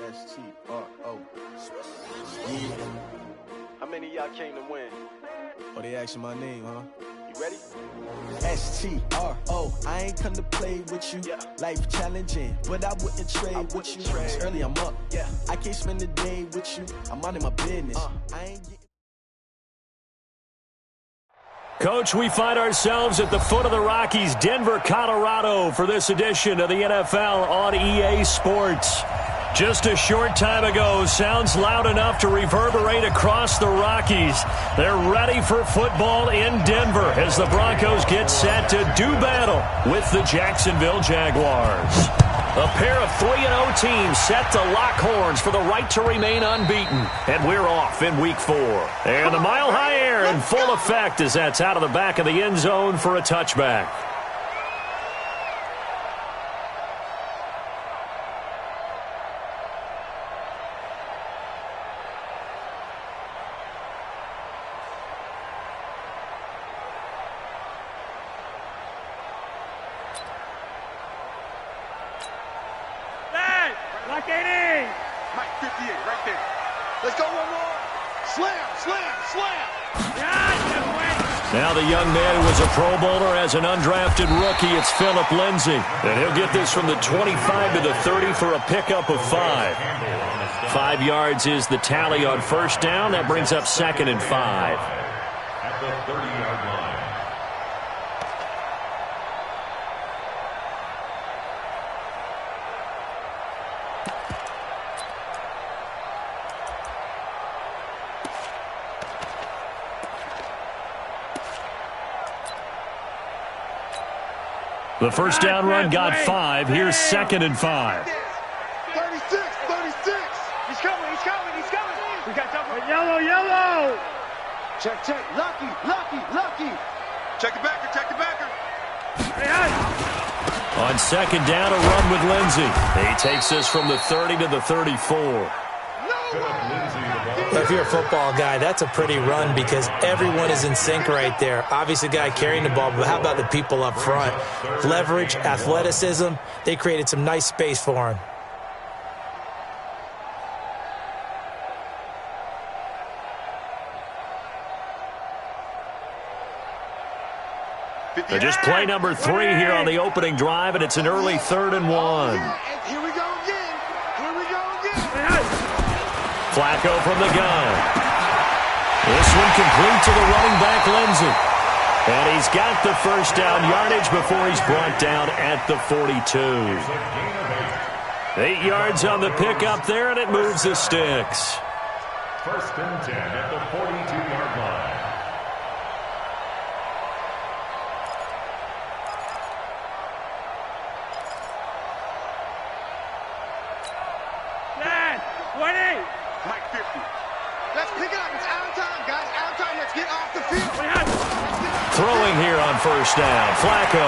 S-T-R-O. Yeah. How many of y'all came to win? Oh, they asking my name, huh? You ready? S-T-R-O. I ain't come to play with you. Yeah. Life challenging, but I wouldn't trade with you. It's early, I'm up. Yeah. I can't spend the day with you. I'm minding my business. I ain't getting... Coach, we find ourselves at the foot of the Rockies, Denver, Colorado, for this edition of the NFL on EA Sports. Just a short time ago, sounds loud enough to reverberate across the Rockies. They're ready for football in Denver as the Broncos get set to do battle with the Jacksonville Jaguars. A pair of 3-0 teams set to lock horns for the right to remain unbeaten. And we're off in Week 4. And the mile-high air in full effect as that's out of the back of the end zone for a touchback. Mike 58, right there. Let's go one more. Slam, slam, slam. Now the young man who was a Pro Bowler as an undrafted rookie, it's Phillip Lindsay. And he'll get this from the 25 to the 30 for a pickup of 5. 5 yards is the tally on first down. That brings up 2nd and 5. At the 30-yard line. The first down run got 5. Here's 2nd and 5. 36, 36. He's coming, he's coming, he's coming. We got double. Yellow, yellow. Check, check. Lucky, lucky, lucky. Check the backer, check the backer. On 2nd down, a run with Lindsay. He takes us from the 30 to the 34. If you're a football guy, that's a pretty run because everyone is in sync right there. Obviously, the guy carrying the ball, but how about the people up front? Leverage, athleticism, they created some nice space for him. So just play number 3 here on the opening drive, and it's an early 3rd and 1. Here we go again. Here we go again. Flacco from the gun. This one complete to the running back, Lindsay. And he's got the first down yardage before he's brought down at the 42. 8 yards on the pickup there, and it moves the sticks. 1st and 10 at the 42-yard line. Mike 50. Let's pick it up. It's out of time, guys. Out of time. Let's get off the field. Throwing here on first down, Flacco.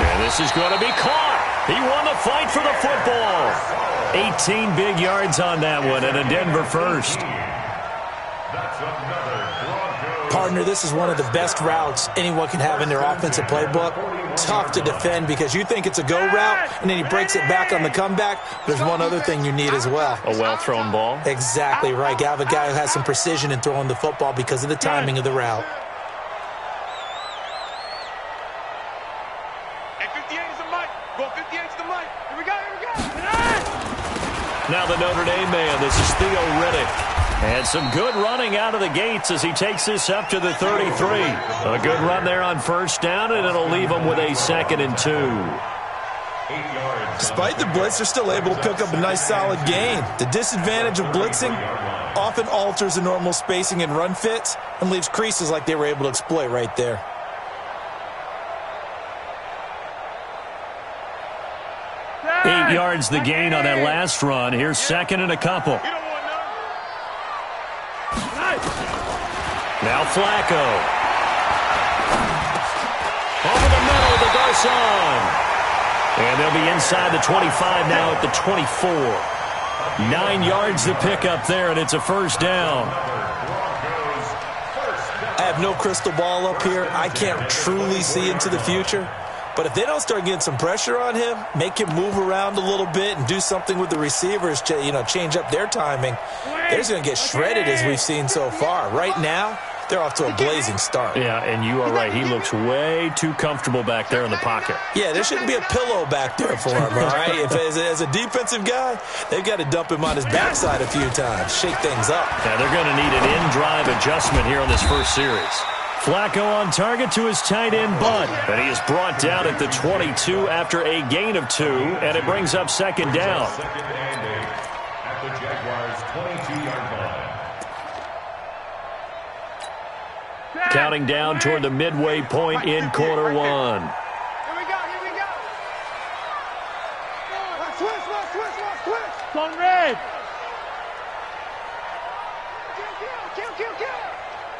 And this is going to be caught. He won the fight for the football. 18 big yards on that one, and a Denver first. That's another Broncos. Partner, this is one of the best routes anyone can have in their offensive playbook. Tough to defend because you think it's a go route, and then he breaks it back on the comeback. There's one other thing you need as well. A well-thrown ball. Exactly right. You have a guy who has some precision in throwing the football because of the timing of the route. Hey, 58 is the mic. Go 58 is the mic. Here we go, here we go. Now the Notre Dame man, this is Theo Riddick. And some good running out of the gates as he takes this up to the 33. A good run there on first down, and it'll leave him with a 2nd and 2. 8 yards. Despite the blitz, they're still able to pick up a nice solid gain. The disadvantage of blitzing often alters the normal spacing and run fits and leaves creases like they were able to exploit right there. Eight yards the gain on that last run. Here's 2nd and a couple. Now Flacco. Over the middle to Garcon. And they'll be inside the 25 now at the 24. 9 yards to pick up there, and it's a first down. I have no crystal ball up here. I can't truly see into the future. But if they don't start getting some pressure on him, make him move around a little bit and do something with the receivers, change up their timing, they're just going to get shredded as we've seen so far. Right now, they're off to a blazing start. Yeah, and you are right. He looks way too comfortable back there in the pocket. Yeah, there shouldn't be a pillow back there for him, all right? If as a defensive guy, they've got to dump him on his backside a few times, shake things up. Yeah, they're going to need an in-drive adjustment here in this first series. Flacco on target to his tight end, Bud. And he is brought down at the 22 after a gain of 2, and it brings up second down. Second and 8 at the Jaguars' 22-yard line. Counting down toward the midway point in quarter 1. Here we go. Switch. It's on red. Kill.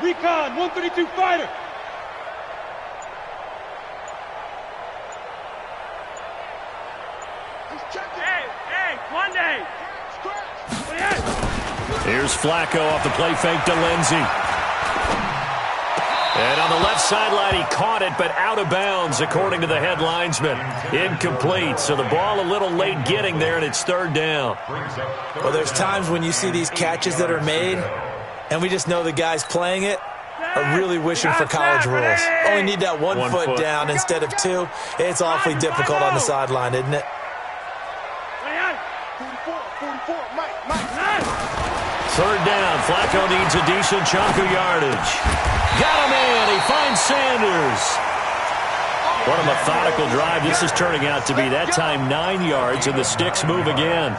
Recon, 132 fighter. Hey, Monday. Here's Flacco off the play fake to Lindsey. And on the left sideline, he caught it, but out of bounds, according to the head linesman. Incomplete, so the ball a little late getting there, and it's third down. Well, there's times when you see these catches that are made, and we just know the guys playing it are really wishing for college rules. Only need that one foot down instead of 2. It's awfully difficult on the sideline, isn't it? 44, Mike. Third down. Flacco needs a decent chunk of yardage. Got him in. He finds Sanders. What a methodical drive this is turning out to be. That time 9 yards, and the sticks move again.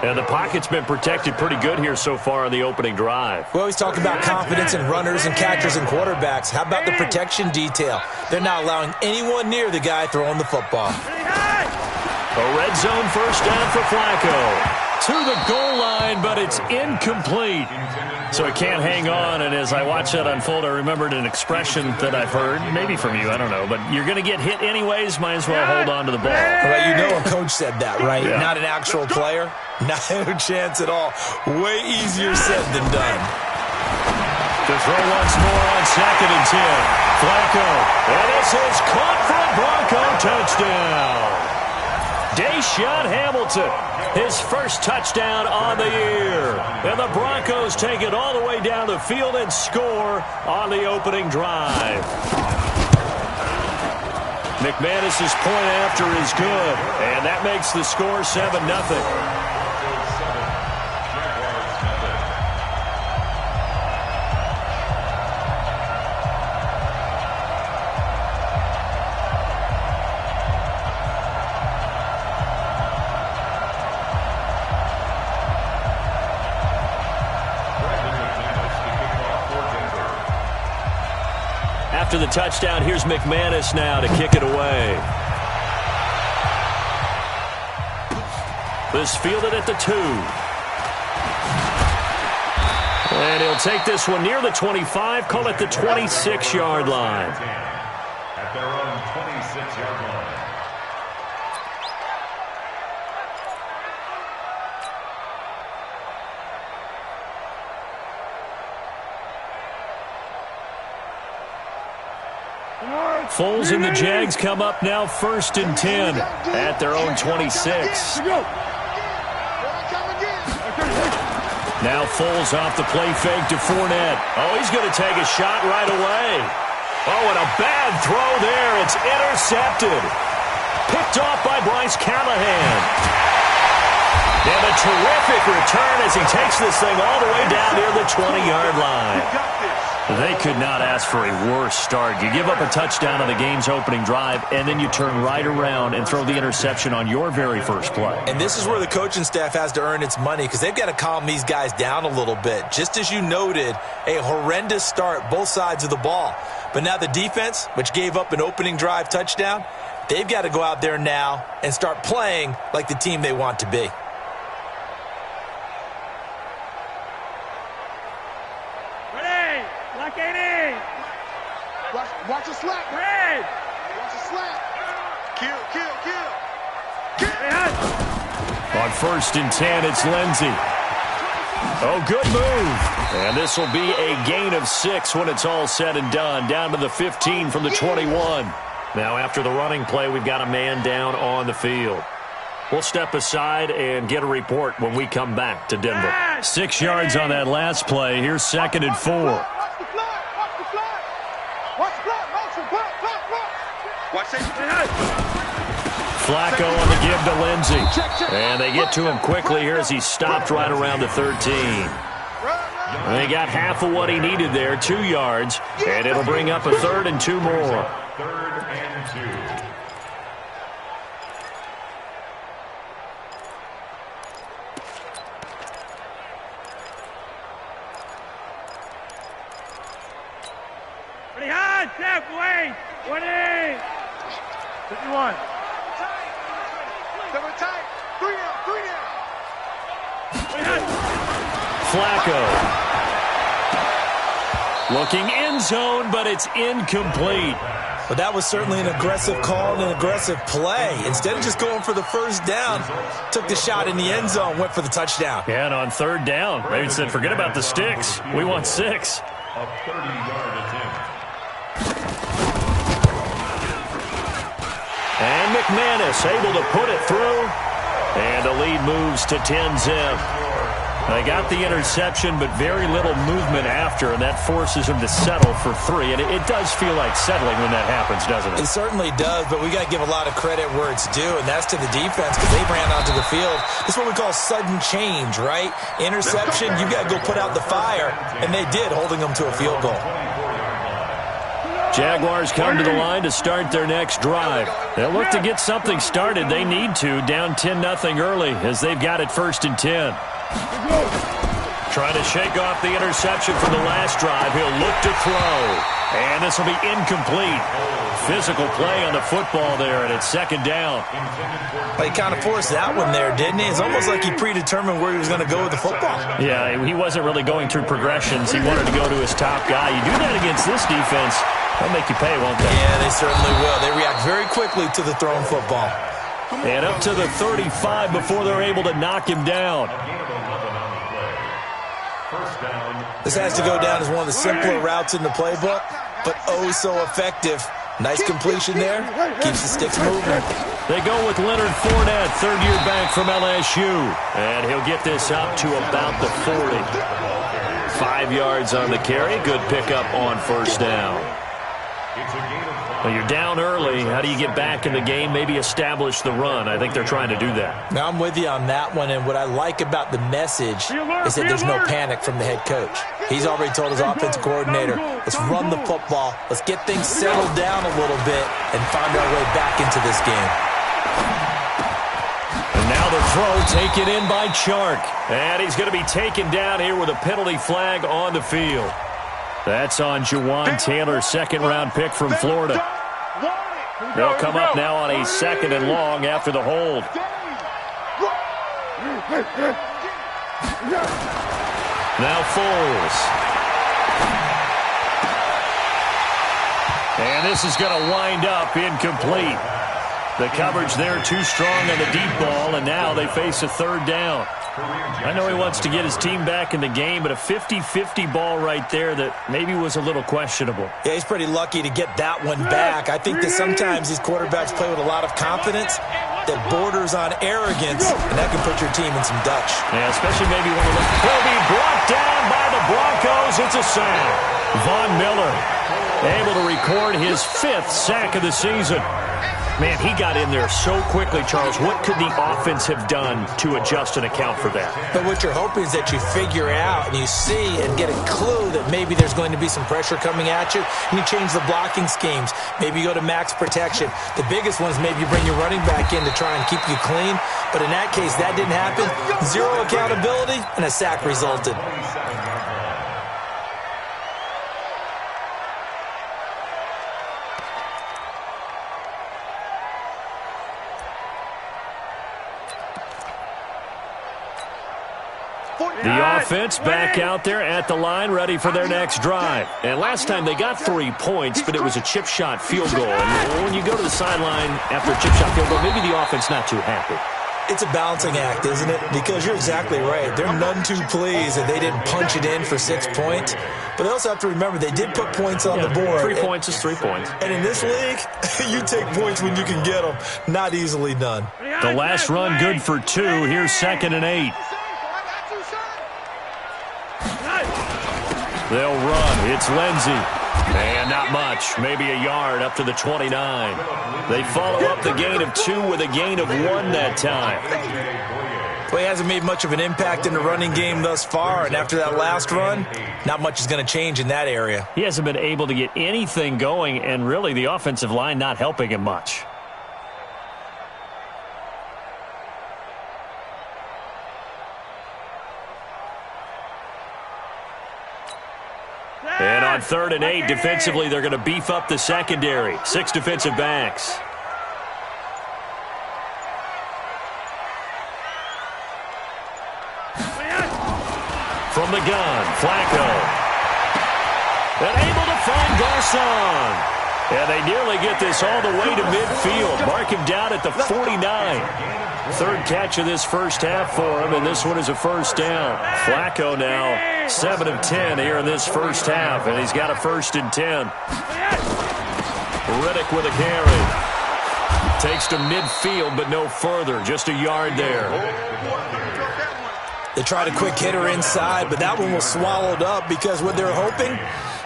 And the pocket's been protected pretty good here so far on the opening drive. We always talk about confidence in runners and catchers and quarterbacks. How about the protection detail? They're not allowing anyone near the guy throwing the football. A red zone first down for Flacco. To the goal line, but it's incomplete. So it can't hang on, and as I watch that unfold, I remembered an expression that I've heard, maybe from you, I don't know, but you're going to get hit anyways, might as well hold on to the ball. Well, you know a coach said that, right? Yeah. Not an actual player? No chance at all. Way easier said than done. To throw once more on 2nd and 10. Flacco, and this is caught for a Bronco touchdown. Deshaun Hamilton, his first touchdown on the year. And the Broncos take it all the way down the field and score on the opening drive. McManus's point after is good, and that makes the score 7-0. After the touchdown, here's McManus now to kick it away. This fielded at the 2. And he'll take this one near the 25, call it the 26-yard line. At their own 26-yard line. Foles and the Jags come up now 1st and 10 at their own 26. Now Foles off the play fake to Fournette. Oh, he's going to take a shot right away. Oh, and a bad throw there. It's intercepted. Picked off by Bryce Callahan. And a terrific return as he takes this thing all the way down near the 20-yard line. They could not ask for a worse start. You give up a touchdown on the game's opening drive, and then you turn right around and throw the interception on your very first play. And this is where the coaching staff has to earn its money, because they've got to calm these guys down a little bit. Just as you noted, a horrendous start, both sides of the ball. But now the defense, which gave up an opening drive touchdown, they've got to go out there now and start playing like the team they want to be. Watch the slap. Red. Watch the slap. Kill. On 1st and 10, it's Lindsey. Oh, good move. And this will be a gain of 6 when it's all said and done, down to the 15 from the 21. Now, after the running play, we've got a man down on the field. We'll step aside and get a report when we come back to Denver. 6 yards on that last play. Here's 2nd and 4. Watch that. Flacco on the give to Lindsey. And they get to him quickly here as he stopped right around the 13. And they got half of what he needed there, 2 yards. And it'll bring up a 3rd and 2 more. 3rd and 2. Pretty hard, Steph, wait. 20. 51. Double tight. 3 down. Flacco. Looking end zone, but it's incomplete. But that was certainly an aggressive call and an aggressive play. Instead of just going for the first down, took the shot in the end zone, went for the touchdown. Yeah, and on 3rd down, they said, forget about the sticks. We want 6. A 30-yard attempt. And McManus able to put it through. And the lead moves to 10-zip. They got the interception, but very little movement after, and that forces them to settle for 3. And it does feel like settling when that happens, doesn't it? It certainly does, but we got to give a lot of credit where it's due, and that's to the defense because they ran onto the field. This is what we call sudden change, right? Interception, you got to go put out the fire, and they did, holding them to a field goal. Jaguars come to the line to start their next drive. They'll look to get something started. They need to, down 10-0 early as they've got it 1st and 10. Trying to shake off the interception from the last drive. He'll look to throw. And this will be incomplete. Physical play on the football there, and it's 2nd down. He kind of forced that one there, didn't he? It's almost like he predetermined where he was going to go with the football. Yeah, he wasn't really going through progressions. He wanted to go to his top guy. You do that against this defense, they'll make you pay, won't they? Yeah, they certainly will. They react very quickly to the thrown football. And up to the 35 before they're able to knock him down. This has to go down as one of the simpler routes in the playbook, but oh so effective. Nice completion there. Keeps the sticks moving. They go with Leonard Fournette, 3rd-year back from LSU. And he'll get this up to about the 40. 5 yards on the carry. Good pickup on 1st down. Well, you're down early. How do you get back in the game? Maybe establish the run. I think they're trying to do that. Now, I'm with you on that one, and what I like about the message is that there's no panic from the head coach. He's already told his offensive coordinator, let's run the football, let's get things settled down a little bit, and find our way back into this game. And now the throw taken in by Chark. And he's going to be taken down here with a penalty flag on the field. That's on Jawan Taylor, 2nd-round pick from Florida. They'll come up now on a 2nd and long after the hold. Now Foles. And this is going to wind up incomplete. The coverage there too strong on the deep ball, and now they face a 3rd down. I know he wants to get his team back in the game, but a 50-50 ball right there that maybe was a little questionable. Yeah, he's pretty lucky to get that one back. I think that sometimes these quarterbacks play with a lot of confidence that borders on arrogance, and that can put your team in some Dutch. Yeah, especially maybe when he'll be brought down by the Broncos. It's a sack. Von Miller able to record his 5th sack of the season. Man, he got in there so quickly, Charles. What could the offense have done to adjust and account for that? But what you're hoping is that you figure out and you see and get a clue that maybe there's going to be some pressure coming at you, and you change the blocking schemes. Maybe you go to max protection. The biggest one is maybe you bring your running back in to try and keep you clean. But in that case, that didn't happen. 0 accountability, and a sack resulted. The offense back out there at the line, ready for their next drive. And last time they got 3 points, but it was a chip shot field goal. And when you go to the sideline after a chip shot field goal, maybe the offense not too happy. It's a balancing act, isn't it? Because you're exactly right. They're none too pleased that they didn't punch it in for 6 points. But they also have to remember they did put points on the board. 3 points is 3 points. And in this league, you take points when you can get them. Not easily done. The last run good for 2. Here's 2nd and 8. They'll run. It's Lindsey. And not much. Maybe a yard up to the 29. They follow up the gain of 2 with a gain of 1 that time. Well, he hasn't made much of an impact in the running game thus far, and after that last run, not much is going to change in that area. He hasn't been able to get anything going, and really the offensive line not helping him much. And on 3rd and 8, defensively, they're going to beef up the secondary. 6 defensive backs. From the gun, Flacco. And able to find Garcon. And they nearly get this all the way to midfield. Mark him down at the 49. 3rd catch of this first half for him, and this one is a first down. Flacco now 7 of 10 here in this first half, and he's got a 1st and 10. Riddick with a carry. Takes to midfield, but no further. Just a yard there. They tried a quick hitter inside, but that one was swallowed up because what they're hoping,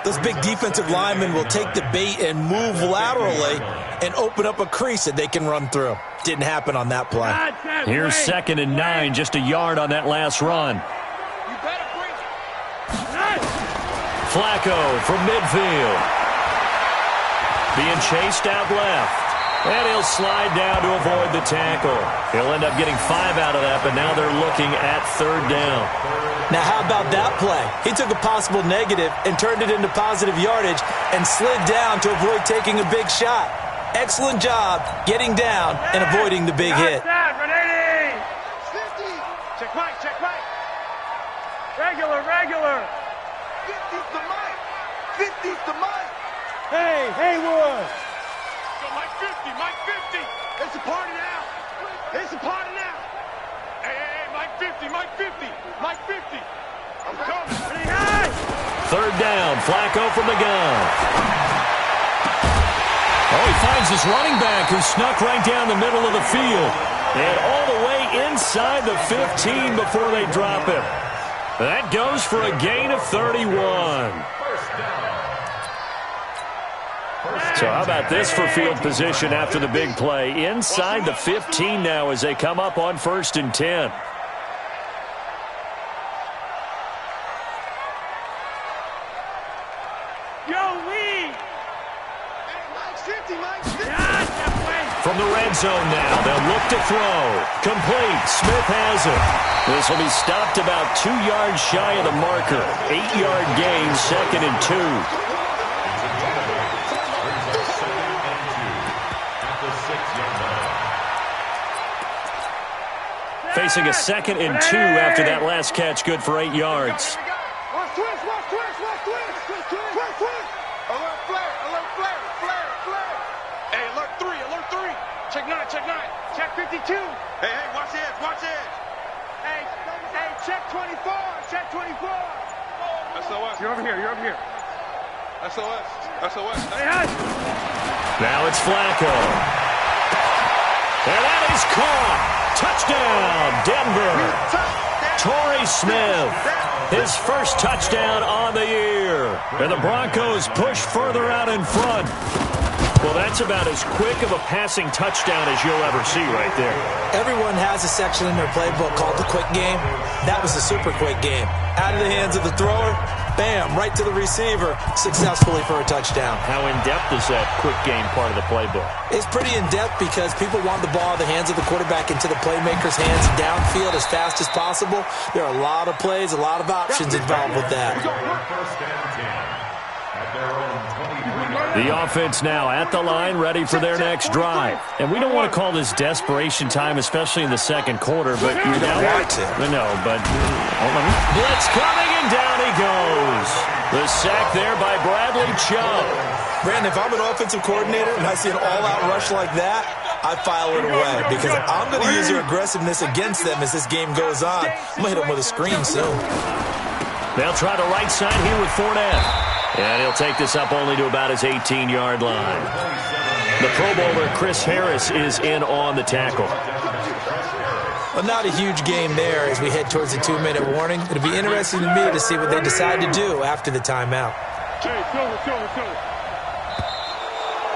those big defensive linemen will take the bait and move laterally and open up a crease that they can run through. Didn't happen on that play. Here's 2nd and 9, just a yard on that last run. Flacco from midfield. Being chased out left. And he'll slide down to avoid the tackle. He'll end up getting 5 out of that, but now they're looking at 3rd down. Now, how about that play? He took a possible negative and turned it into positive yardage and slid down to avoid taking a big shot. Excellent job getting down and avoiding the big hit. Check right, check right. Regular. 50's the mic. 50's the mic. Hey, Haywood. Mike 50, Mike 50. It's a party now. It's a party now. Hey, Mike 50, Mike 50, Mike 50. I'm coming. 3rd down, Flacco from the gun. Oh, he finds his running back who snuck right down the middle of the field. And all the way inside the 15 before they drop him. That goes for a gain of 31. So how about this for field position after the big play? Inside the 15 now as they come up on 1st and 10. From the red zone now, they'll look to throw. Complete. Smith has it. This will be stopped about 2 yards shy of the marker. 8-yard gain, 2nd and 2. Facing a 2nd and 2 after that last catch, good for 8 yards. Watch twist. Alert flare. Hey, alert 3. Check 9. Check 52. Hey, watch the edge. Hey, check 24. SOS. You're over here. SOS. Now it's Flacco. And that is caught. Touchdown, Denver. Torrey Smith, his first touchdown on the year. And the Broncos push further out in front. Well, that's about as quick of a passing touchdown as you'll ever see right there. Everyone has a section in their playbook called the quick game. That was a super quick game. Out of the hands of the thrower, bam, right to the receiver, successfully for a touchdown. How in-depth is that quick game part of the playbook? It's pretty in-depth because people want the ball in the hands of the quarterback into the playmaker's hands downfield as fast as possible. There are a lot of plays, a lot of options involved with that. The offense now at the line, ready for their next drive. And we don't want to call this desperation time, especially in the second quarter, but you're down. Want to. No, but blitz coming, and down he goes. The sack there by Bradley Chubb. Brandon, if I'm an offensive coordinator and I see an all-out rush like that, I file it away because I'm going to use their aggressiveness against them as this game goes on. I'm going to hit them with a screen soon. They'll try the right side here with Fournette. And he'll take this up only to about his 18-yard line. The Pro Bowler Chris Harris is in on the tackle. Well, not a huge game there as we head towards the 2-minute warning. It'll be interesting to me to see what they decide to do after the timeout.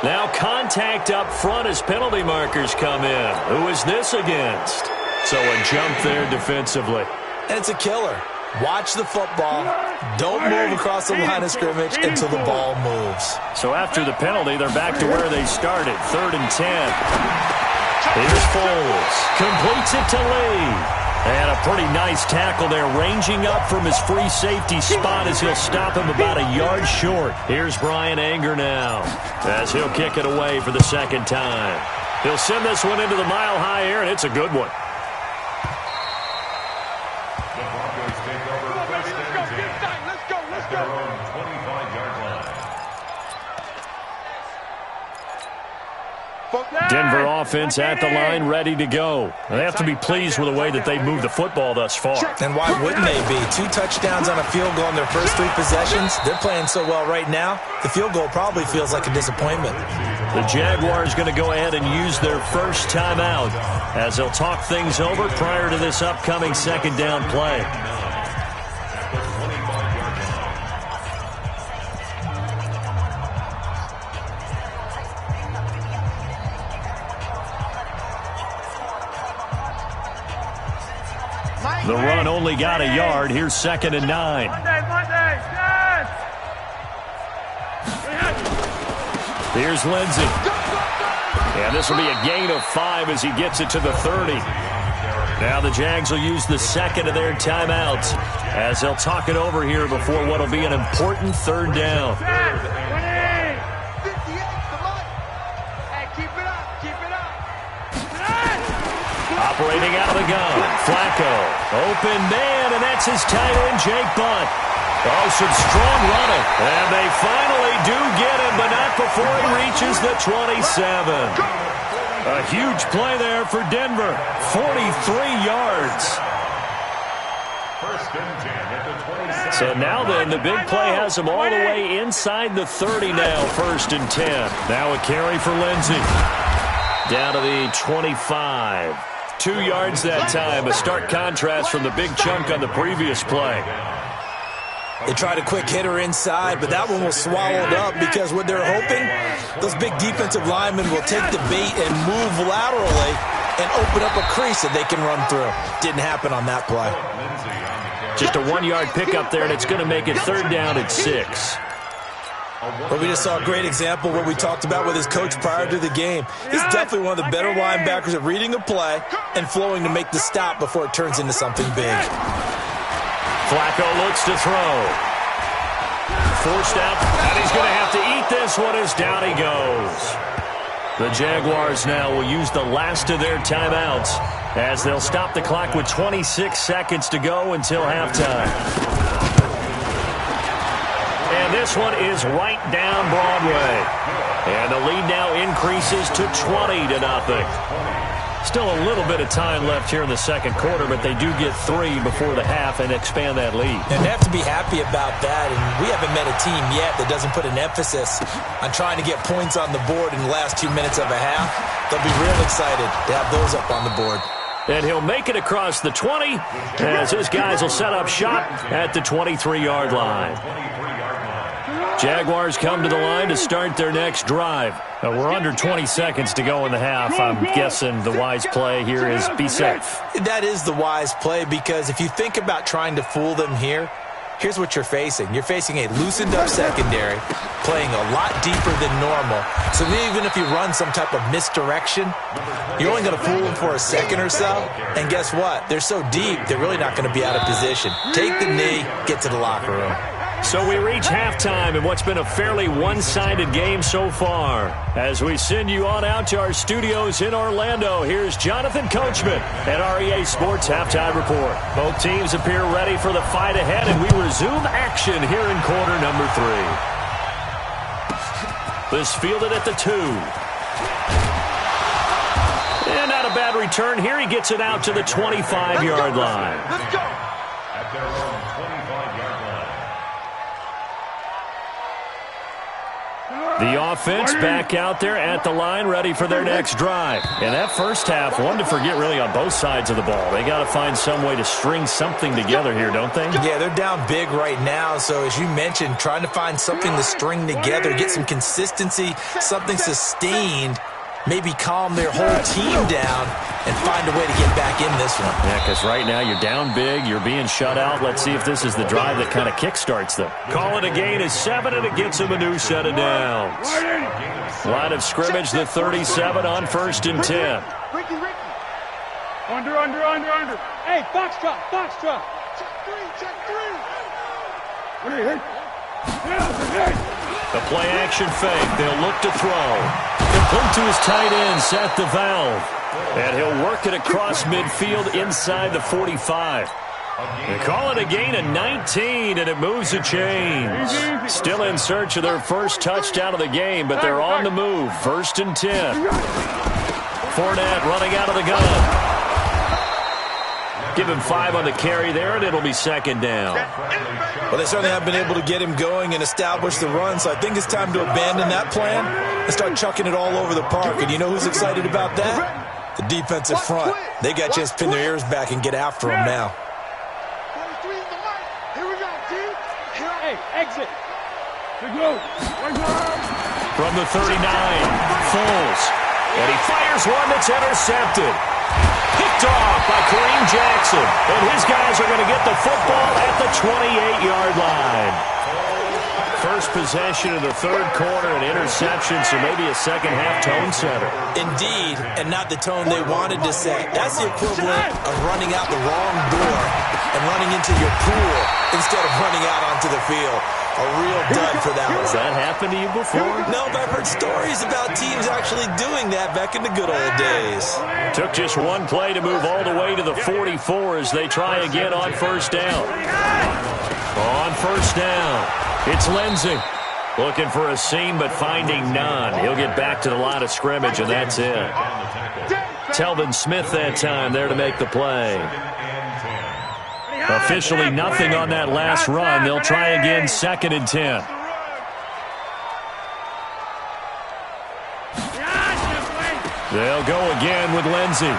Now contact up front as penalty markers come in. Who is this against? So a jump there defensively. And it's a killer. Watch the football. Don't move across the line of scrimmage until the ball moves. So after the penalty, they're back to where they started, 3rd and 10. Here's Foles. Completes it to Lee. And a pretty nice tackle there, ranging up from his free safety spot as he'll stop him about a yard short. Here's Brian Anger now as he'll kick it away for the second time. He'll send this one into the mile-high air, and it's a good one. Denver offense at the line, ready to go. They have to be pleased with the way that they've moved the football thus far. And why wouldn't they be? 2 touchdowns on a field goal in their first 3 possessions. They're playing so well right now, the field goal probably feels like a disappointment. The Jaguars going to go ahead and use their first timeout as they'll talk things over prior to this upcoming second down play. The run only got a yard. Here's 2nd and 9. Here's Lindsey. And this will be a gain of 5 as he gets it to the 30. Now the Jags will use the second of their timeouts as they'll talk it over here before what will be an important 3rd down. Operating out of the gun, Flacco, open man, and that's his tight end, Jake Butt. Oh, some strong running, and they finally do get him, but not before he reaches the 27. A huge play there for Denver, 43 yards. So now then, the big play has him all the way inside the 30 now, 1st and 10. Now a carry for Lindsey. Down to the 25. 2 yards that time, a stark contrast from the big chunk on the previous play. They tried a quick hitter inside, but that one was swallowed up because what they're hoping, those big defensive linemen will take the bait and move laterally and open up a crease that they can run through. Didn't happen on that play. Just a 1-yard pickup there, and it's going to make it 3rd down at 6. Well, we just saw a great example of what we talked about with his coach prior to the game. He's definitely one of the better linebackers at reading a play and flowing to make the stop before it turns into something big. Flacco looks to throw. Forced out, and he's going to have to eat this one as down he goes. The Jaguars now will use the last of their timeouts as they'll stop the clock with 26 seconds to go until halftime. And this one is right down Broadway. And the lead now increases to 20-0. Still a little bit of time left here in the second quarter, but they do get 3 before the half and expand that lead. And they have to be happy about that. And we haven't met a team yet that doesn't put an emphasis on trying to get points on the board in the last 2 minutes of a half. They'll be real excited to have those up on the board. And he'll make it across the 20 as his guys will set up shop at the 23-yard line. Jaguars come to the line to start their next drive. We're under 20 seconds to go in the half. I'm guessing the wise play here is be safe. That is the wise play because if you think about trying to fool them here, here's what you're facing. You're facing a loosened-up secondary, playing a lot deeper than normal. So even if you run some type of misdirection, you're only going to fool them for a second or so. And guess what? They're so deep, they're really not going to be out of position. Take the knee, get to the locker room. So we reach halftime in what's been a fairly one-sided game so far. As we send you on out to our studios in Orlando, here's Jonathan Coachman at REA Sports Halftime Report. Both teams appear ready for the fight ahead, and we resume action here in quarter number 3. This fielded at the 2. And not a bad return here. He gets it out to the 25-yard line. Let's go. At their own 25-yard line. The offense back out there at the line, ready for their next drive. And that first half, one to forget really on both sides of the ball. They got to find some way to string something together here, don't they? Yeah, they're down big right now. So as you mentioned, trying to find something to string together, get some consistency, something sustained, maybe calm their whole team down and find a way to get back in this one. Yeah, because right now you're down big, you're being shut out. Let's see if this is the drive that kind of kickstarts them. Call it a gain of 7, and it gets them a new set of downs. Line of scrimmage, the 37 on 1st and 10. Ricky. Under. Hey, box drop. Check 3. The play-action fake. They'll look to throw. Complete to his tight end, Seth DeValve. And he'll work it across midfield inside the 45. They call it a gain of 19, and it moves the chains. Still in search of their first touchdown of the game, but they're on the move. 1st and 10. Fournette running out of the gun. Give him 5 on the carry there, and it'll be 2nd down. Well, they certainly have been able to get him going and establish the run, so I think it's time to abandon that plan and start chucking it all over the park. And you know who's excited about that? The defensive front. They got a chance to pin their ears back and get after him now. Here we go, team. Hey, exit. From the 39, Foles. And he fires one that's intercepted. Picked off by Kareem Jackson. And his guys are going to get the football at the 28-yard line. First possession of the 3rd quarter, an interception, so maybe a second-half tone setter. Indeed, and not the tone they wanted to set. That's the equivalent of running out the wrong door and running into your pool instead of running out onto the field. A real dud for that one. Has that happened to you before? No, but I've heard stories about teams actually doing that back in the good old days. Took just one play to move all the way to the 44 as they try again on 1st down. On 1st down, it's Lindsey. Looking for a seam, but finding none. He'll get back to the line of scrimmage, and that's it. Telvin Smith that time there to make the play. Officially nothing on that last run. They'll try again, 2nd and 10. They'll go again with Lindsey.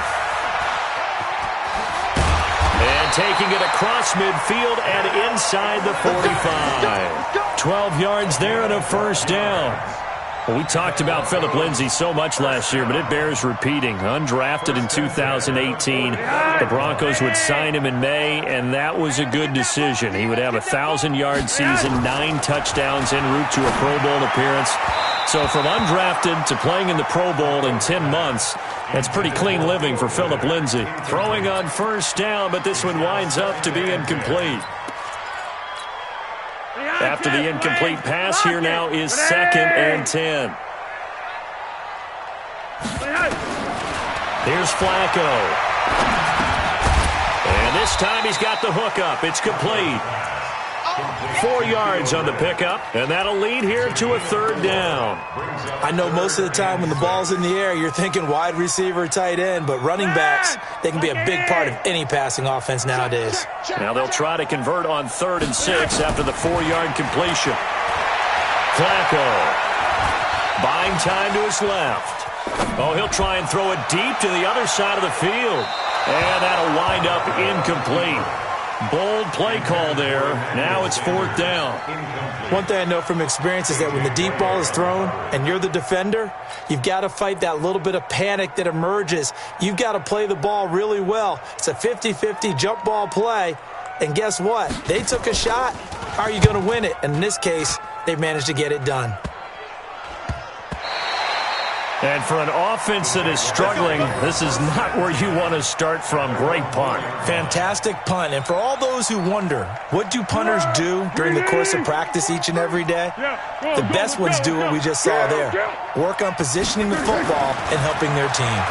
And taking it across midfield and inside the 45. 12 yards there and a 1st down. Well, we talked about Philip Lindsay so much last year, but it bears repeating. Undrafted in 2018. The Broncos would sign him in May, and that was a good decision. He would have a 1,000-yard season, 9 touchdowns en route to a Pro Bowl appearance. So from undrafted to playing in the Pro Bowl in 10 months, that's pretty clean living for Philip Lindsay. Throwing on 1st down, but this one winds up to be incomplete. After the incomplete pass, here now is 2nd and 10. Here's Flacco. And this time he's got the hook up. It's complete. 4 yards on the pickup, and that'll lead here to a 3rd down. I know most of the time when the ball's in the air, you're thinking wide receiver, tight end, but running backs, they can be a big part of any passing offense nowadays. Now they'll try to convert on 3rd and 6 after the 4-yard completion. Flacco buying time to his left. Oh, he'll try and throw it deep to the other side of the field. And that'll wind up incomplete. Bold play call there. Now it's 4th down. One thing I know from experience is that when the deep ball is thrown and you're the defender, you've got to fight that little bit of panic that emerges. You've got to play the ball really well. It's a 50-50 jump ball play. And guess what? They took a shot. Are you going to win it? And in this case, they managed to get it done. And for an offense that is struggling, this is not where you want to start from. Great punt. Fantastic punt. And for all those who wonder, what do punters do during the course of practice each and every day? The best ones do what we just saw there. Work on positioning the football and helping their team.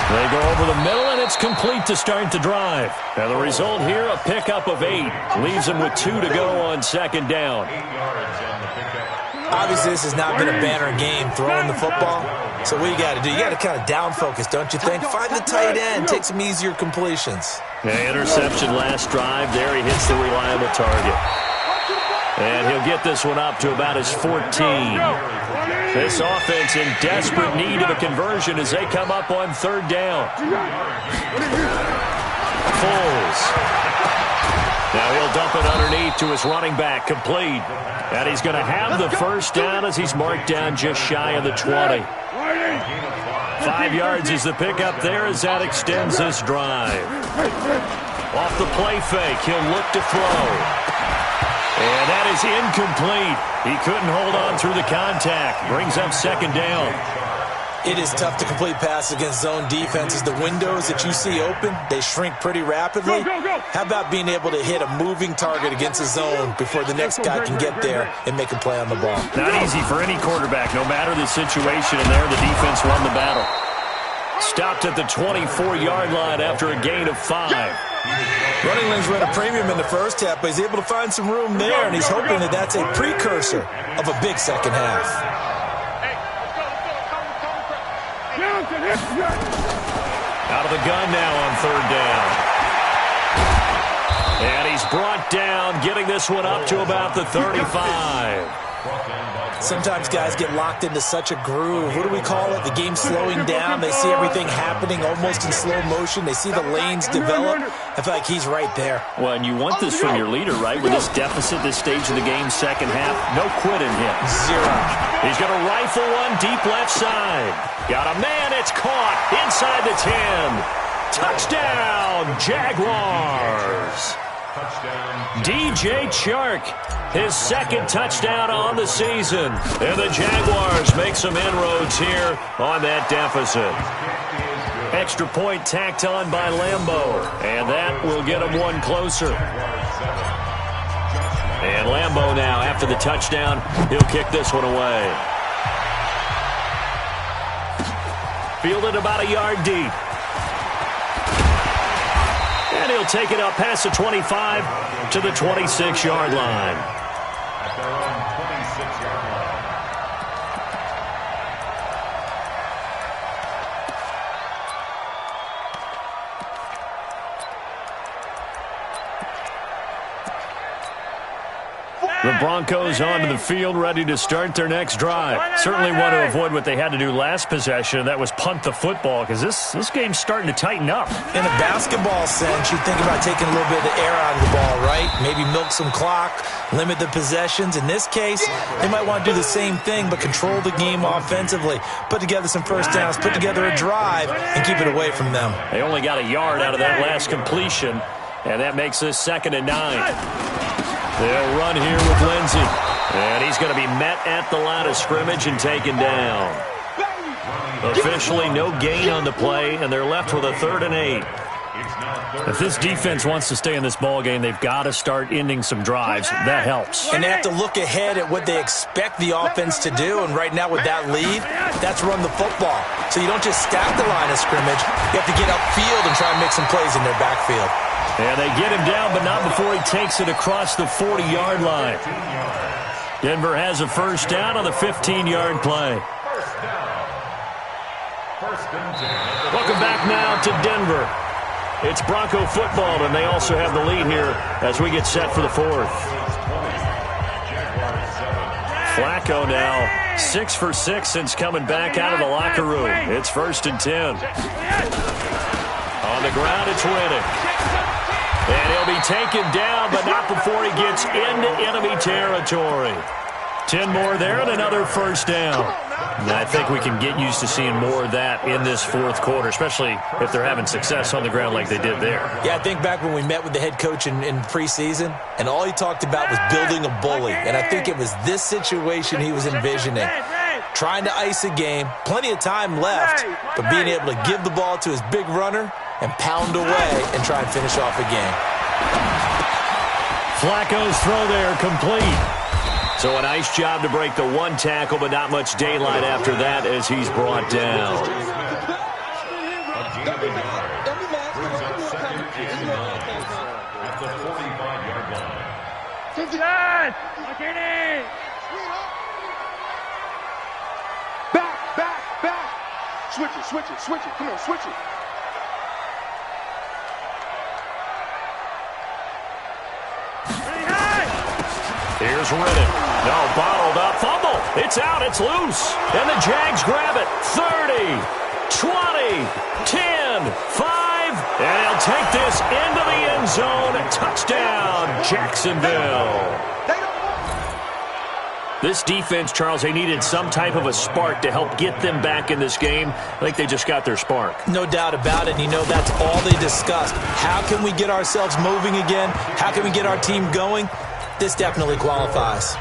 They go over the middle, and it's complete to start the drive. And the result here, a pickup of 8. Leaves them with 2 to go on second down. Obviously, this has not been a banner game throwing the football. So what you got to do, you got to kind of down focus, don't you think? Find the tight end, take some easier completions. Yeah, interception last drive. There he hits the reliable target. And he'll get this one up to about his 14. This offense in desperate need of a conversion as they come up on third down. Foles. Now he'll dump it underneath to his running back, complete. And he's going to have the first down as he's marked down just shy of the 20. 5 yards is the pickup there as that extends this drive. Off the play fake, he'll look to throw. And that is incomplete. He couldn't hold on through the contact. Brings up second down. It is tough to complete passes against zone defenses. The windows that you see open, they shrink pretty rapidly. How about being able to hit a moving target against a zone before the next guy can get there and make a play on the ball? Not easy for any quarterback, no matter the situation, and there the defense won the battle. Stopped at the 24-yard line after a gain of 5. Running lanes were at a premium in the first half, but he's able to find some room there, and he's hoping that that's a precursor of a big second half. Out of the gun now on third down. And he's brought down, getting this one up to about the 35. Sometimes guys get locked into such a groove. What do we call it? The game's slowing down. They see everything happening almost in slow motion. They see the lanes develop. I feel like he's right there. Well, and you want this from your leader, right? With this deficit, this stage of the game, second half, no quitting him. 0. He's going to rifle one deep left side. Got a man, it's caught inside the 10. Touchdown, Jaguars. DJ Chark, his second touchdown on the season. And the Jaguars make some inroads here on that deficit. Extra point tacked on by Lambeau. And that will get him one closer. And Lambeau now, after the touchdown, he'll kick this one away. Fielded about a yard deep. And he'll take it up past the 25 to the 26-yard line. At their own 26-yard line. The Broncos onto the field, ready to start their next drive. Certainly want to avoid what they had to do last possession, that was punt the football, because this game's starting to tighten up. In a basketball sense, you think about taking a little bit of the air out of the ball, right? Maybe milk some clock, limit the possessions. In this case, they might want to do the same thing, but control the game offensively. Put together some first downs, put together a drive, and keep it away from them. They only got a yard out of that last completion, and that makes this 2nd and 9. They'll run here with Lindsey. And he's going to be met at the line of scrimmage and taken down. Officially no gain on the play, and they're left with a 3rd and 8. If this defense wants to stay in this ball game, they've got to start ending some drives. That helps. And they have to look ahead at what they expect the offense to do. And right now with that lead, that's run the football. So you don't just stack the line of scrimmage. You have to get upfield and try and make some plays in their backfield. And they get him down, but not before he takes it across the 40-yard line. Denver has a first down on the 15-yard play. Welcome back now to Denver. It's Bronco football, and they also have the lead here as we get set for the 4th. Flacco now 6 for 6 since coming back out of the locker room. It's 1st and 10. On the ground, it's Winnick. And he'll be taken down, but not before he gets into enemy territory. 10 more there and another first down. And I think we can get used to seeing more of that in this 4th quarter, especially if they're having success on the ground like they did there. Yeah, I think back when we met with the head coach in preseason, and all he talked about was building a bully. And I think it was this situation he was envisioning. trying to ice a game, plenty of time left, but being able to give the ball to his big runner and pound away and try and finish off a game. Flacco's throw there complete. So a nice job to break the one tackle, but not much daylight after that as he's brought down. At the 45-yard line. Back. Switch it. Come on, switch it. Here's Riddick. No, bottled up. Fumble. It's out. It's loose. And the Jags grab it. 30, 20, 10, 5. And he'll take this into the end zone. Touchdown, Jacksonville. This defense, Charles, they needed some type of a spark to help get them back in this game. I think they just got their spark. No doubt about it. And you know, that's all they discussed. How can we get ourselves moving again? How can we get our team going? This definitely qualifies.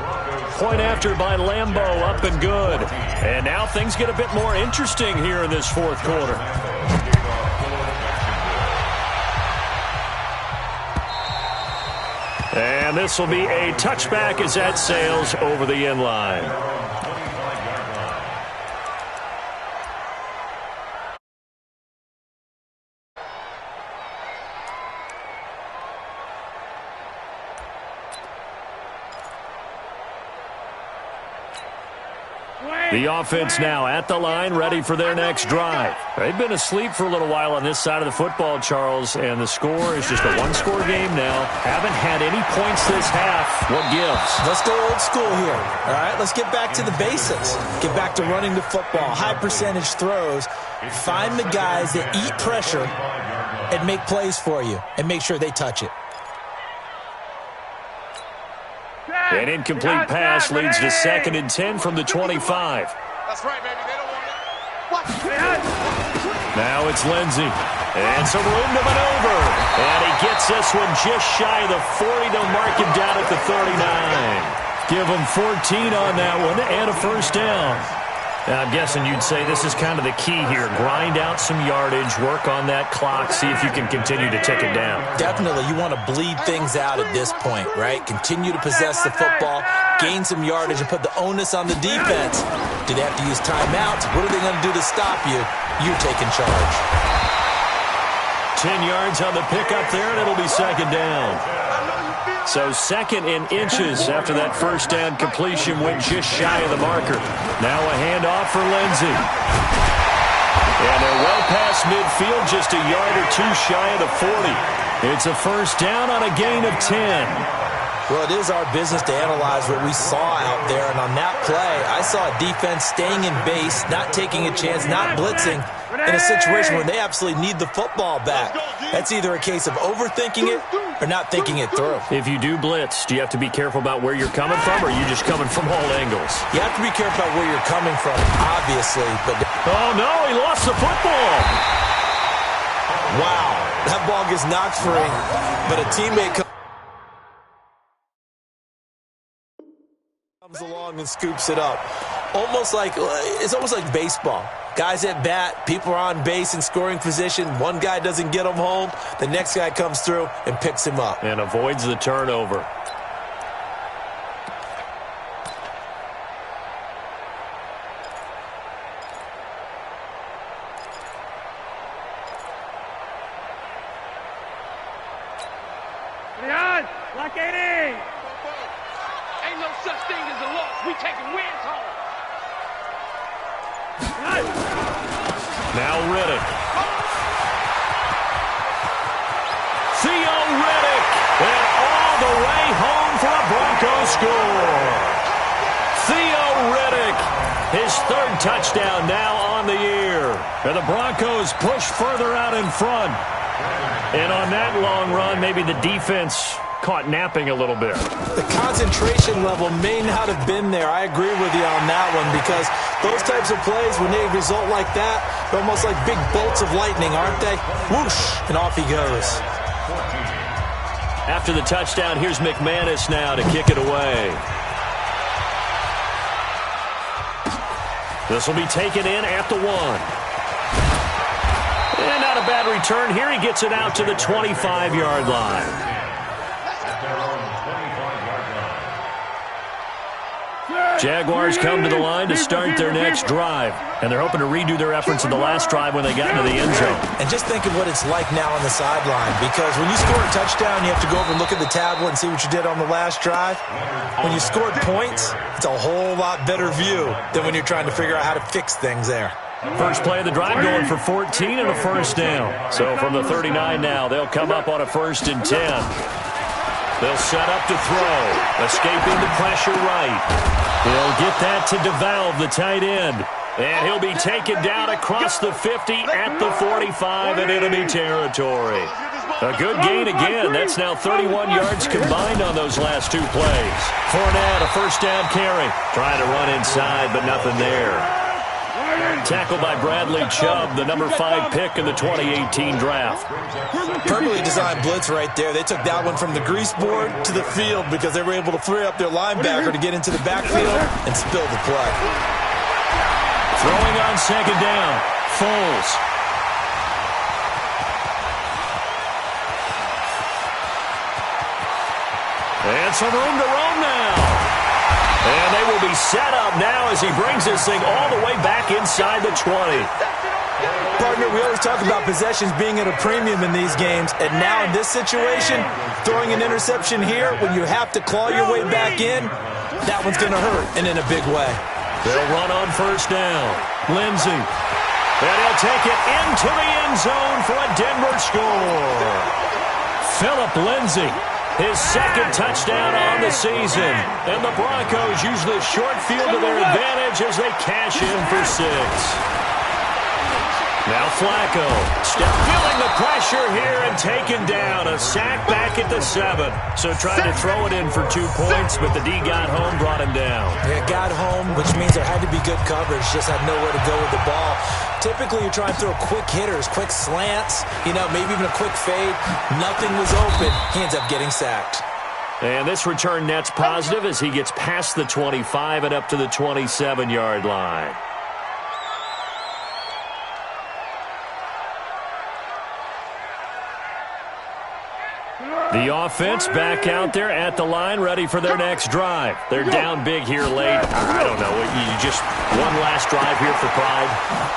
Point after by Lambeau, up and good. And now things get a bit more interesting here in this fourth quarter. And this will be a touchback as that sails over the end line. The offense now at the line, ready for their next drive. They've been asleep for a little while on this side of the football, Charles, and the score is just a one-score game now. Haven't had any points this half. What gives? Let's go old school here, all right? Let's get back to the basics. Get back to running the football, high-percentage throws. Find the guys that eat pressure and make plays for you, and make sure they touch it. An incomplete pass leads to 2nd and 10 from the 25. That's right, baby. They don't want it. Now it's Lindsey. And some room to maneuver. And he gets this one just shy of the 40. They'll mark him down at the 39. Give him 14 on that one and a first down. Now, I'm guessing you'd say this is kind of the key here. Grind out some yardage, work on that clock, see if you can continue to tick it down. Definitely. You want to bleed things out at this point, right? Continue to possess the football, gain some yardage, and put the onus on the defense. Do they have to use timeouts? What are they going to do to stop you? You're taking charge. 10 yards on the pickup there, and it'll be 2nd down. So 2nd in inches after that first down completion went just shy of the marker. Now a handoff for Lindsey. And they're well past midfield, just a yard or two shy of the 40. It's a first down on a gain of 10. Well, it is our business to analyze what we saw out there. And on that play, I saw a defense staying in base, not taking a chance, not blitzing in a situation where they absolutely need the football back. That's either a case of overthinking it or not thinking it through. If you do blitz, do you have to be careful about where you're coming from, or are you just coming from all angles? You have to be careful about where you're coming from, obviously. But oh, no, he lost the football. Wow, that ball gets knocked free, but a teammate comes along and scoops it up. It's almost like baseball. Guys at bat, people are on base in scoring position. One guy doesn't get him home. The next guy comes through and picks him up. And avoids the turnover. Ain't no such thing as a loss. We taking wins home. Now Riddick. Theo Riddick. And all the way home for a Broncos score. Theo Riddick. His 3rd touchdown now on the year. And the Broncos push further out in front. And on that long run, maybe the defense caught napping a little bit. The concentration level may not have been there. I agree with you on that one, because those types of plays, when they result like that, they're almost like big bolts of lightning, aren't they? Whoosh, and off he goes. After the touchdown, here's McManus now to kick it away. This will be taken in at the 1. And not a bad return here. He gets it out to the 25-yard line. Jaguars come to the line to start their next drive. And they're hoping to redo their efforts in the last drive when they got into the end zone. And just think of what it's like now on the sideline. Because when you score a touchdown, you have to go over and look at the tablet and see what you did on the last drive. When you scored points, it's a whole lot better view than when you're trying to figure out how to fix things there. First play of the drive going for 14 and a first down. So from the 39 now, they'll come up on a 1st and 10. They'll set up to throw. Escaping the pressure right. He'll get that to DeValve, the tight end. And he'll be taken down across the 50 at the 45 in enemy territory. A good gain again. That's now 31 yards combined on those last 2 plays. Fournette, a first down carry. Trying to run inside, but nothing there. Tackled by Bradley Chubb, the number 5 pick in the 2018 draft. Perfectly designed blitz right there. They took that one from the grease board to the field because they were able to free up their linebacker to get into the backfield and spill the play. Throwing on 2nd down, Foles. And some room to roam now. And they will be set up now as he brings this thing all the way back inside the 20. Partner, we always talk about possessions being at a premium in these games, and now in this situation, throwing an interception here when you have to claw your way back in, that one's going to hurt, and in a big way. They'll run on 1st down. Lindsey. And he'll take it into the end zone for a Denver score. Philip Lindsey. His 2nd touchdown on the season. And the Broncos use the short field to their advantage as they cash in for 6. Now Flacco, feeling the pressure here and taken down. A sack back at the 7. So trying to throw it in for 2 points, but the D got home, brought him down. Yeah, got home, which means there had to be good coverage. Just had nowhere to go with the ball. Typically, you're trying to throw quick hitters, quick slants, maybe even a quick fade. Nothing was open. He ends up getting sacked. And this return net's positive as he gets past the 25 and up to the 27-yard line. The offense back out there at the line, ready for their next drive. They're down big here late. I don't know. You just one last drive here for pride.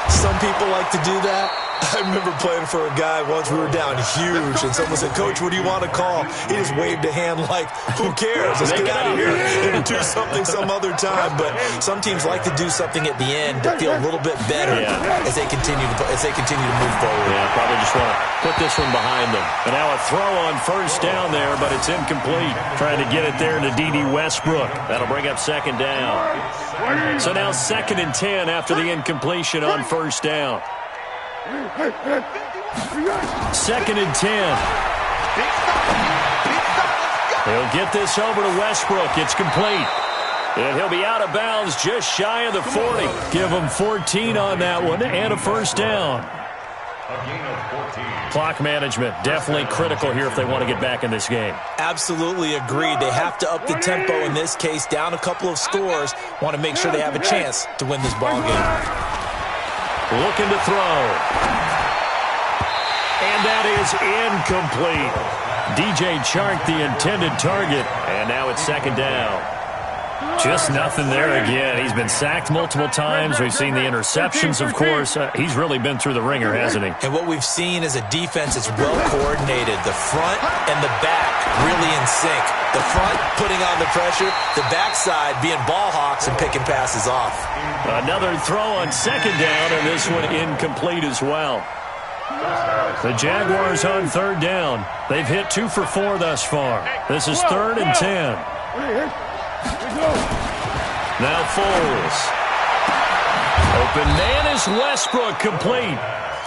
Some people like to do that. I remember playing for a guy once. We were down huge, and someone said, "Coach, what do you want to call?" He just waved a hand like, "Who cares? Let's get out of here and do something some other time." But some teams like to do something at the end to feel a little bit better as they continue to move forward. Yeah, probably just want to put this one behind them. And now a throw on 1st down there, but it's incomplete. Trying to get it there to D.D. Westbrook. That'll bring up 2nd down. So now 2nd and 10 after the incompletion on 1st down. 2nd and 10. He'll get this over to Westbrook. It's complete. And he'll be out of bounds just shy of the 40. Give him 14 on that one and a 1st down. Clock management, definitely critical here if they want to get back in this game. Absolutely agreed. They have to up the tempo in this case, down a couple of scores. Want to make sure they have a chance to win this ball game. Looking to throw. And that is incomplete. DJ Chark, the intended target. And now it's 2nd down. Just nothing there again. He's been sacked multiple times. We've seen the interceptions, of course. He's really been through the ringer, hasn't he? And what we've seen is a defense that's well coordinated. The front and the back really in sync. The front putting on the pressure. The backside being ball hawks and picking passes off. Another throw on 2nd down, and this one incomplete as well. The Jaguars on 3rd down. They've hit 2 for 4 thus far. This is 3rd and 10. Now Foles. Open man is Westbrook, complete.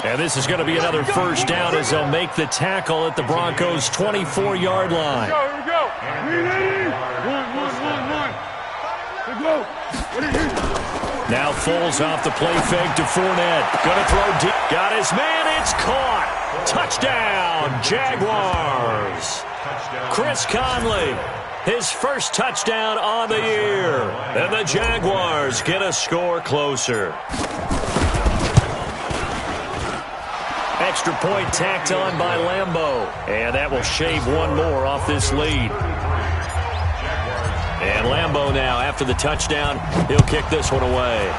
And this is going to be another 1st down as they'll make the tackle at the Broncos' 24-yard line. Here we go. One. Now Foles off the play fake to Fournette. Going to throw deep. Got his man. It's caught. Touchdown, Jaguars. Chris Conley. his first touchdown on the year. And the Jaguars get a score closer. Extra point tacked on by Lambeau. And that will shave one more off this lead. And Lambeau now, after the touchdown, he'll kick this one away.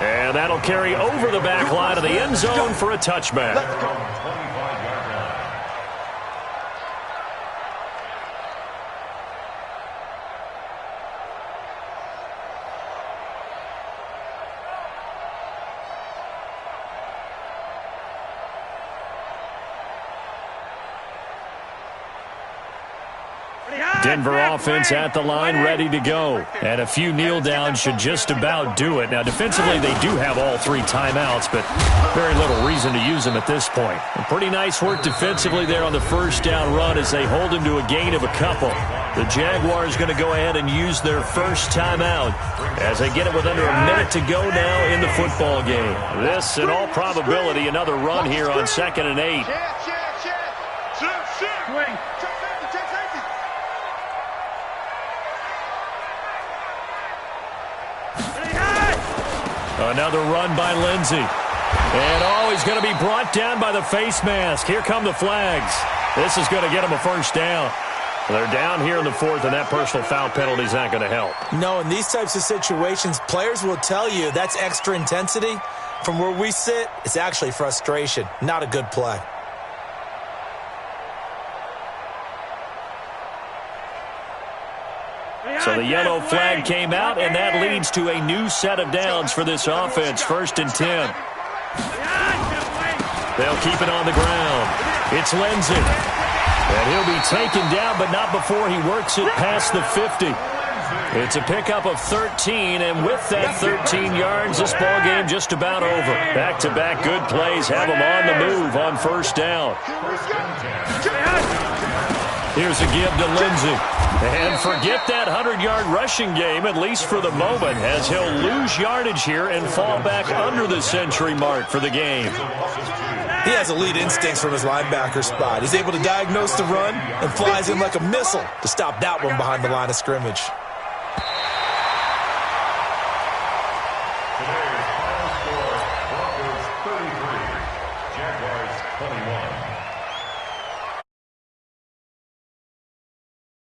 And that'll carry over the back line of the end zone for a touchback. Denver offense at the line, ready to go. And a few kneel downs should just about do it. Now, defensively, they do have all 3 timeouts, but very little reason to use them at this point. And pretty nice work defensively there on the first down run as they hold him to a gain of a couple. The Jaguars going to go ahead and use their first timeout as they get it with under a minute to go now in the football game. This, in all probability, another run here on 2nd and 8. Another run by Lindsey. And, he's going to be brought down by the face mask. Here come the flags. This is going to get him a first down. They're down here in the 4th, and that personal foul penalty is not going to help. No, in these types of situations, players will tell you that's extra intensity. From where we sit, it's actually frustration, not a good play. So the yellow flag came out, and that leads to a new set of downs for this offense. 1st and 10. They'll keep it on the ground. It's Lindsey. And he'll be taken down, but not before he works it past the 50. It's a pickup of 13, and with that 13 yards, this ball game just about over. Back-to-back good plays have him on the move on 1st down. Here's a give to Lindsey. And forget that 100-yard rushing game, at least for the moment, as he'll lose yardage here and fall back under the century mark for the game. He has elite instincts from his linebacker spot. He's able to diagnose the run and flies in like a missile to stop that one behind the line of scrimmage.